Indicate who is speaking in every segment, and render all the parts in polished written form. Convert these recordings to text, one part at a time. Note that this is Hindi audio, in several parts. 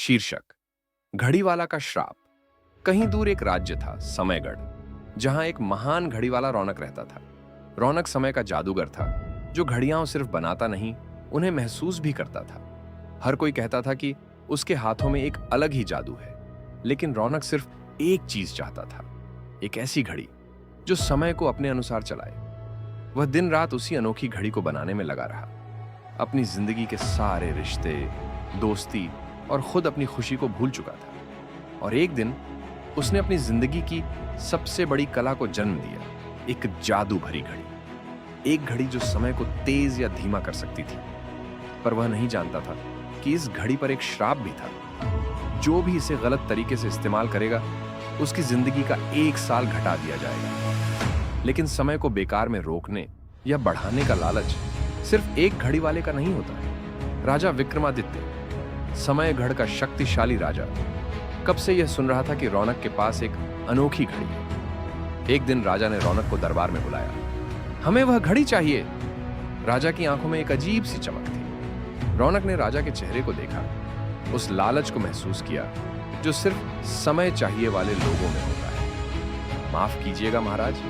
Speaker 1: शीर्षक घड़ी वाला का श्राप। कहीं दूर एक राज्य था, समयगढ़, जहां एक महान घड़ी वाला रौनक रहता था। रौनक समय का जादूगर था, जो घड़ियां सिर्फ बनाता नहीं, उन्हें महसूस भी करता था। हर कोई कहता था कि उसके हाथों में एक अलग ही जादू है। लेकिन रौनक सिर्फ एक चीज चाहता था, एक ऐसी घड़ी जो समय को अपने अनुसार चलाए। वह दिन रात उसी अनोखी घड़ी को बनाने में लगा रहा। अपनी जिंदगी के सारे रिश्ते, दोस्ती और खुद अपनी खुशी को भूल चुका था। और एक दिन उसने अपनी जिंदगी की सबसे बड़ी कला को जन्म दिया, एक जादू भरी घड़ी। एक घड़ी जो समय को तेज या धीमा कर सकती थी। पर वह नहीं जानता था कि इस घड़ी पर एक श्राप भी था। जो भी इसे गलत तरीके से इस्तेमाल करेगा, उसकी जिंदगी का 1 साल घटा दिया जाएगा। लेकिन समय को बेकार में रोकने या बढ़ाने का लालच सिर्फ एक घड़ी वाले का नहीं होता है। राजा विक्रमादित्य, समय घड़ का शक्तिशाली राजा, कब से यह सुन रहा था कि रौनक के पास एक अनोखी घड़ी है। एक दिन राजा ने रौनक को दरबार में बुलाया। हमें वह घड़ी चाहिए। राजा की आंखों में एक अजीब सी चमक थी। रौनक ने राजा के चेहरे को देखा, उस लालच को महसूस किया जो सिर्फ समय चाहिए वाले लोगों में होता है। माफ कीजिएगा महाराज,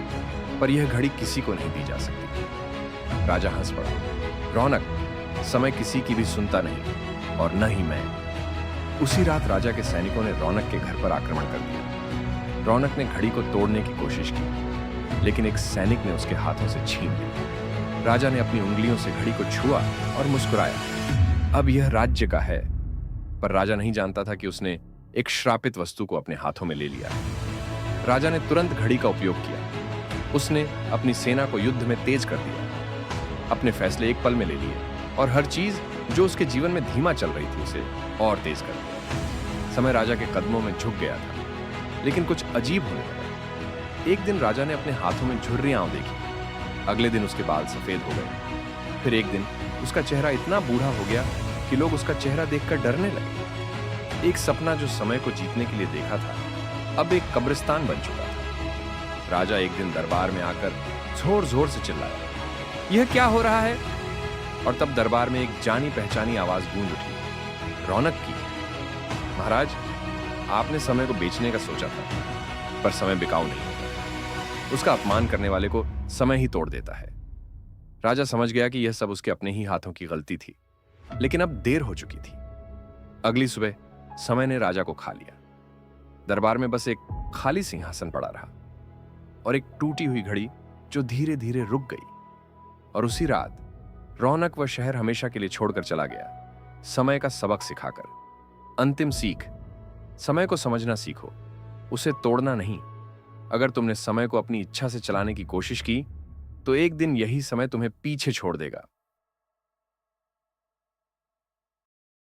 Speaker 1: पर यह घड़ी किसी को नहीं दी जा सकती। राजा हंस पड़ा। रौनक, समय किसी की भी सुनता नहीं, और न ही मैं। उसी रात राजा के सैनिकों ने रौनक के घर पर आक्रमण कर दिया। रौनक ने घड़ी को तोड़ने की कोशिश की, लेकिन एक सैनिक ने उसके हाथों से छीन ली। राजा ने अपनी उंगलियों से घड़ी को छुआ और मुस्कुराया। अब यह राज्य का है। पर राजा नहीं जानता था कि उसने एक श्रापित वस्तु को अपने हाथों में ले लिया। राजा ने तुरंत घड़ी का उपयोग किया। उसने अपनी सेना को युद्ध में तेज कर दिया। अपने फैसले एक पल में ले लिए और हर चीज जो उसके जीवन में धीमा चल रही थी उसे और तेज कर दिया। समय राजा के कदमों में झुक गया था, लेकिन कुछ अजीब होने लगा। एक दिन राजा ने अपने हाथों में झुर्रियां देखी। अगले दिन उसके बाल सफेद हो गए। फिर एक दिन उसका चेहरा इतना बूढ़ा हो गया कि लोग उसका चेहरा देखकर डरने लगे। एक सपना जो समय को जीतने के लिए देखा था, अब एक कब्रिस्तान बन चुका था। राजा एक दिन दरबार में आकर जोर जोर से चिल्लाया, यह क्या हो रहा है? और तब दरबार में एक जानी पहचानी आवाज गूंज उठी, रौनक की। महाराज, आपने समय को बेचने का सोचा था, पर समय बिकाऊ नहीं होता। उसका अपमान करने वाले को समय ही तोड़ देता है। राजा समझ गया कि यह सब उसके अपने ही हाथों की गलती थी, लेकिन अब देर हो चुकी थी। अगली सुबह समय ने राजा को खा लिया। दरबार में बस एक खाली सिंहासन पड़ा रहा और एक टूटी हुई घड़ी जो धीरे धीरे रुक गई। और उसी रात रौनक वह शहर हमेशा के लिए छोड़कर चला गया, समय का सबक सिखाकर। अंतिम सीख, समय को समझना सीखो, उसे तोड़ना नहीं। अगर तुमने समय को अपनी इच्छा से चलाने की कोशिश की, तो एक दिन यही समय तुम्हें पीछे छोड़ देगा।